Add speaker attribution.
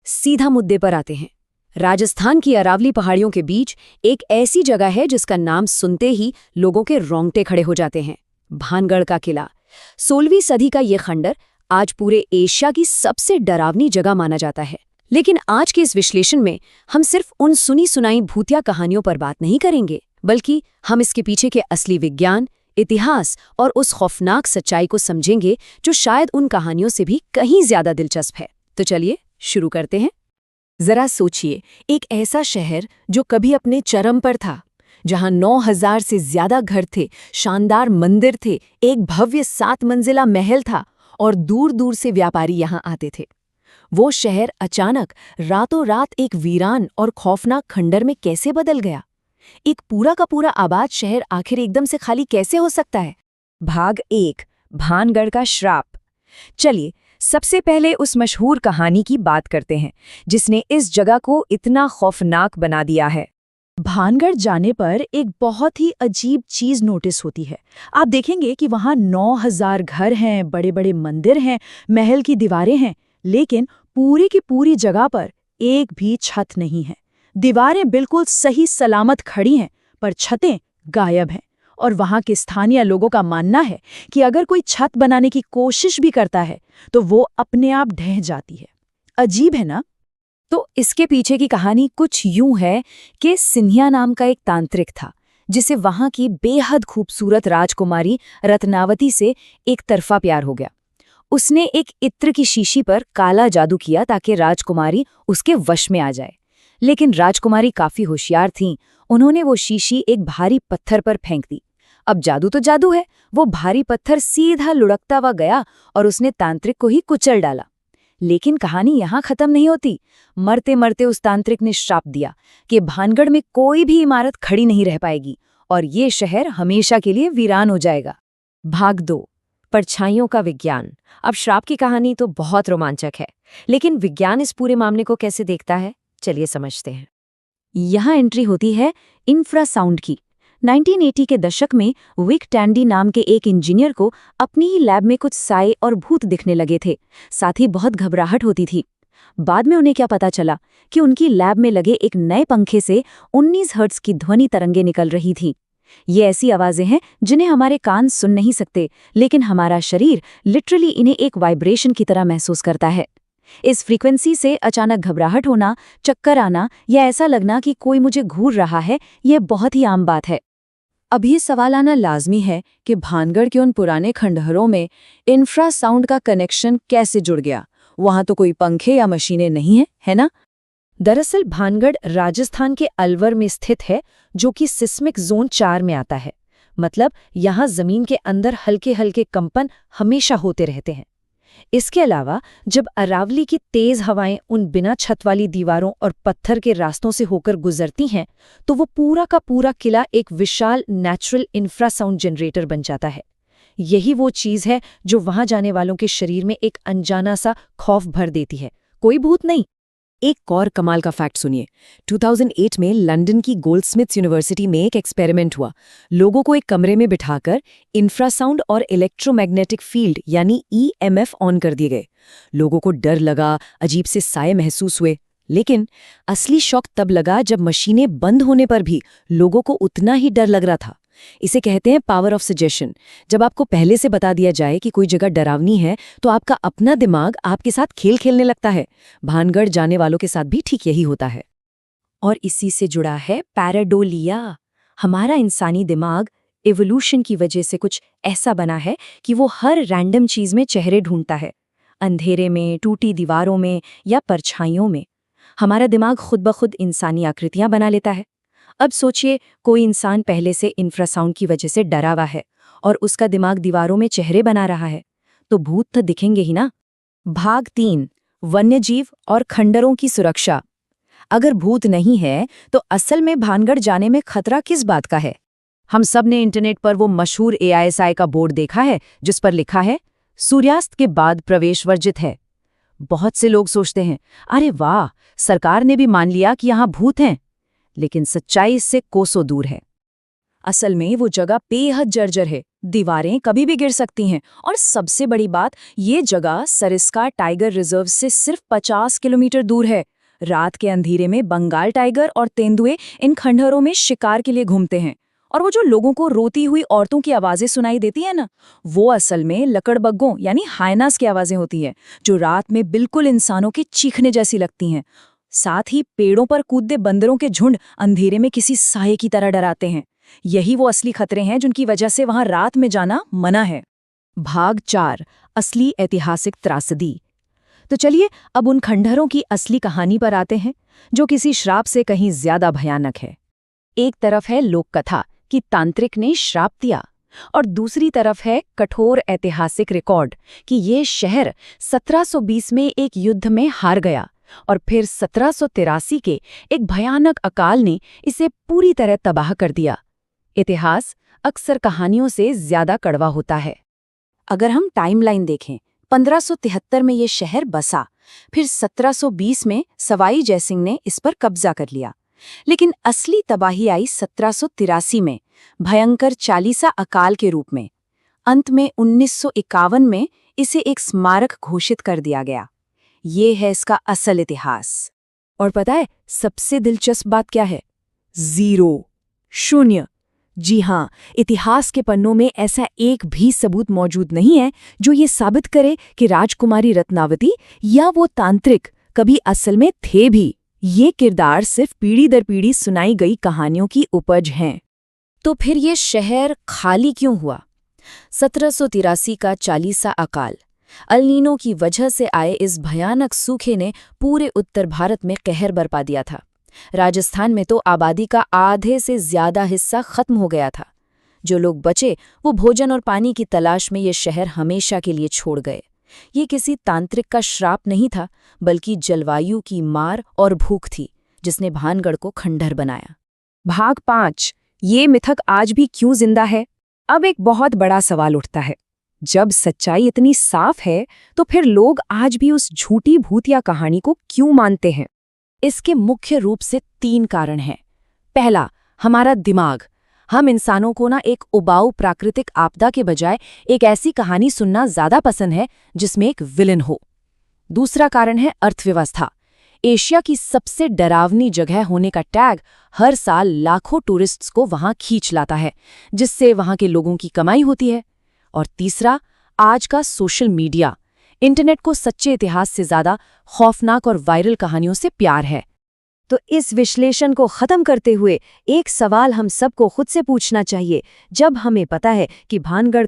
Speaker 1: सीधा मुद्दे पर आते हैं। राजस्थान की अरावली पहाड़ियों के बीच एक ऐसी जगह है जिसका नाम सुनते ही लोगों के रोंगटे खड़े हो जाते हैं। भानगढ़ का किला। 16वीं सदी का ये खंडर आज पूरे एशिया की सबसे डरावनी जगह माना जाता है। लेकिन आज के इस विश्लेषण में हम सिर्फ उन सुनी सुनाई भूतिया कहानियों पर बात नहीं करेंगे, बल्कि हम इसके पीछे के असली विज्ञान, इतिहास और उस खौफनाक सच्चाई को समझेंगे जो शायद उन कहानियों से भी कहीं ज्यादा दिलचस्प है। तो चलिए शुरू करते हैं।
Speaker 2: जरा सोचिए, एक ऐसा शहर जो कभी अपने चरम पर था, जहां 9000 से ज्यादा घर थे, शानदार मंदिर थे, एक भव्य 7 मंजिला महल था और दूर दूर से व्यापारी यहां आते थे। वो शहर अचानक रातों रात एक वीरान और खौफनाक खंडर में कैसे बदल गया? एक पूरा का पूरा आबाद शहर आखिर एकदम से खाली कैसे हो सकता है?
Speaker 1: भाग 1, भानगढ़ का श्राप। चलिए सबसे पहले उस मशहूर कहानी की बात करते हैं जिसने इस जगह को इतना खौफनाक बना दिया है।
Speaker 2: भानगढ़ जाने पर एक बहुत ही अजीब चीज नोटिस होती है। आप देखेंगे कि वहां 9000 घर हैं, बड़े बड़े मंदिर हैं, महल की दीवारें हैं, लेकिन पूरी की पूरी जगह पर एक भी छत नहीं है। दीवारें बिल्कुल सही सलामत खड़ी हैं, पर छतें गायब हैं। और वहां के स्थानीय लोगों का मानना है कि अगर कोई छत बनाने की कोशिश भी करता है तो वो अपने आप ढह जाती है। अजीब है ना?
Speaker 1: तो इसके पीछे की कहानी कुछ यूं है कि सिन्हिया नाम का एक तांत्रिक था जिसे वहां की बेहद खूबसूरत राजकुमारी रत्नावती से एक तरफा प्यार हो गया। उसने एक इत्र की शीशी पर काला जादू किया ताकि राजकुमारी उसके वश में आ जाए। लेकिन राजकुमारी काफी होशियार थीं। उन्होंने वो शीशी एक भारी पत्थर पर फेंक दी। अब जादू तो जादू है, वो भारी पत्थर सीधा लुढ़कता हुआ गया और उसने तांत्रिक को ही कुचल डाला। लेकिन कहानी यहाँ खत्म नहीं होती। मरते मरते उस तांत्रिक ने श्राप दिया कि भानगढ़ में कोई भी इमारत खड़ी नहीं रह पाएगी और ये शहर हमेशा के लिए वीरान हो जाएगा। भाग 2, परछाइयों का विज्ञान। अब श्राप की कहानी तो बहुत रोमांचक है, लेकिन विज्ञान इस पूरे मामले को कैसे देखता है, चलिए समझते हैं। यहाँ एंट्री होती है इंफ्रासाउंड की। 1980 के दशक में विक टैंडी नाम के एक इंजीनियर को अपनी ही लैब में कुछ साए और भूत दिखने लगे थे। साथ ही बहुत घबराहट होती थी। बाद में उन्हें क्या पता चला कि उनकी लैब में लगे एक नए पंखे से 19 हर्ट्ज की ध्वनि तरंगें निकल रही थीं। ये ऐसी आवाजें हैं जिन्हें हमारे कान सुन नहीं सकते, लेकिन हमारा शरीर लिटरली इन्हें एक वाइब्रेशन की तरह महसूस करता है। इस फ्रीक्वेंसी से अचानक घबराहट होना, चक्कर आना या ऐसा लगना कि कोई मुझे घूर रहा है, ये बहुत ही आम बात है। अब ये सवाल आना लाजमी है कि भानगढ़ के उन पुराने खंडहरों में इंफ्रासाउंड का कनेक्शन कैसे जुड़ गया? वहां तो कोई पंखे या मशीनें नहीं हैं, है ना? दरअसल भानगढ़ राजस्थान के अलवर में स्थित है, जो कि सिस्मिक जोन 4 में आता है। मतलब यहाँ जमीन के अंदर हल्के हल्के कंपन हमेशा होते रहते हैं। इसके अलावा जब अरावली की तेज हवाएं उन बिना छत वाली दीवारों और पत्थर के रास्तों से होकर गुजरती हैं, तो वो पूरा का पूरा किला एक विशाल नेचुरल इंफ्रासाउंड जनरेटर बन जाता है। यही वो चीज है जो वहां जाने वालों के शरीर में एक अनजाना सा खौफ भर देती है। कोई भूत नहीं। एक और कमाल का फैक्ट सुनिए। 2008 में लंदन की गोल्डस्मिथ्स यूनिवर्सिटी में एक एक्सपेरिमेंट हुआ। लोगों को एक कमरे में बिठाकर इंफ्रासाउंड और इलेक्ट्रोमैग्नेटिक फील्ड यानी EMF ऑन कर दिए गए। लोगों को डर लगा, अजीब से साए महसूस हुए। लेकिन असली शॉक तब लगा जब मशीनें बंद होने पर भी लोगों को उतना ही डर लग रहा था। इसे कहते हैं पावर ऑफ सजेशन। जब आपको पहले से बता दिया जाए कि कोई जगह डरावनी है, तो आपका अपना दिमाग आपके साथ खेल खेलने लगता है। भानगढ़ जाने वालों के साथ भी ठीक यही होता है। और इसी से जुड़ा है पैराडोलिया। हमारा इंसानी दिमाग इवोल्यूशन की वजह से कुछ ऐसा बना है कि वो हर रैंडम चीज में चेहरे ढूंढता है। अंधेरे में, टूटी दीवारों में या परछाइयों में। हमारा दिमाग खुद ब खुद इंसानी आकृतियां बना लेता है। अब सोचिए, कोई इंसान पहले से इंफ्रासाउंड की वजह से डरा हुआ है और उसका दिमाग दीवारों में चेहरे बना रहा है, तो भूत तो दिखेंगे ही ना। भाग 3, वन्यजीव और खंडरों की सुरक्षा। अगर भूत नहीं है तो असल में भानगढ़ जाने में खतरा किस बात का है? हम सब ने इंटरनेट पर वो मशहूर AISI का बोर्ड देखा है जिस पर लिखा है सूर्यास्त के बाद प्रवेश वर्जित है। बहुत से लोग सोचते हैं, अरे वाह, सरकार ने भी मान लिया कि यहाँ भूत हैं। लेकिन सच्चाई इससे कोसों दूर है। असल में वो जगह बेहद जर्जर है, दीवारें कभी भी गिर सकती हैं और सबसे बड़ी बात, ये जगह सरिस्का टाइगर रिजर्व से सिर्फ 50 किलोमीटर दूर है। रात के अंधेरे में बंगाल टाइगर और तेंदुए इन खंडहरों में शिकार के लिए घूमते हैं। और वो जो लोगों को रोती हुई औरतों की आवाजें सुनाई देती है ना, वो असल में लकड़बग्गों यानी हायनास की आवाजें होती है, जो रात में बिल्कुल इंसानों के चीखने जैसी लगती हैं। साथ ही पेड़ों पर कूदते बंदरों के झुंड अंधेरे में किसी साये की तरह डराते हैं। यही वो असली खतरे हैं जिनकी वजह से वहां रात में जाना मना है। भाग 4, असली ऐतिहासिक त्रासदी। तो चलिए अब उन खंडहरों की असली कहानी पर आते हैं, जो किसी श्राप से कहीं ज्यादा भयानक है। एक तरफ है लोक कथा कि तांत्रिक ने श्राप दिया, और दूसरी तरफ है कठोर ऐतिहासिक रिकॉर्ड कि ये शहर 1720 में एक युद्ध में हार गया और फिर 1783 के एक भयानक अकाल ने इसे पूरी तरह तबाह कर दिया। इतिहास अक्सर कहानियों से ज्यादा कड़वा होता है। अगर हम टाइमलाइन देखें, 1573 में ये शहर बसा, फिर 1720 में सवाई जयसिंह ने इस पर कब्जा कर लिया। लेकिन असली तबाही आई 1783 में, भयंकर चालीसा अकाल के रूप में। अंत में 1951 में इसे एक स्मारक घोषित कर दिया गया। ये है इसका असल इतिहास। और पता है सबसे दिलचस्प बात क्या है? 0, 0। जी हाँ, इतिहास के पन्नों में ऐसा एक भी सबूत मौजूद नहीं है जो ये साबित करे कि राजकुमारी रत्नावती या वो तांत्रिक कभी असल में थे भी। ये किरदार सिर्फ पीढ़ी दर पीढ़ी सुनाई गई कहानियों की उपज हैं। तो फिर ये शहर खाली क्यों हुआ? 1783 का चालीसा अकाल, अल-नीनो की वजह से आए इस भयानक सूखे ने पूरे उत्तर भारत में कहर बरपा दिया था। राजस्थान में तो आबादी का आधे से ज्यादा हिस्सा खत्म हो गया था। जो लोग बचे वो भोजन और पानी की तलाश में ये शहर हमेशा के लिए छोड़ गए। ये किसी तांत्रिक का श्राप नहीं था, बल्कि जलवायु की मार और भूख थी, जिसने भानगढ़ को खंडहर बनाया। भाग 5, ये मिथक आज भी क्यों जिंदा है? अब एक बहुत बड़ा सवाल उठता है। जब सच्चाई इतनी साफ है, तो फिर लोग आज भी उस झूठी भूतिया कहानी को क्यों मानते हैं? इसके मुख्य रूप से 3 कारण हैं। पहला, हमारा दिमाग। हम इंसानों को ना एक उबाऊ प्राकृतिक आपदा के बजाय एक ऐसी कहानी सुनना ज्यादा पसंद है जिसमें एक विलन हो। दूसरा कारण है अर्थव्यवस्था। एशिया की सबसे डरावनी जगह होने का टैग हर साल लाखों टूरिस्ट्स को वहां खींच लाता है, जिससे वहां के लोगों की कमाई होती है। और तीसरा, आज का सोशल मीडिया। इंटरनेट को सच्चे इतिहास से ज्यादा खौफनाक और वायरल कहानियों से प्यार है। तो इस विश्लेषण को खत्म करते हुए एक सवाल हम सबको खुद से पूछना चाहिए। जब हमें पता है कि भानगढ़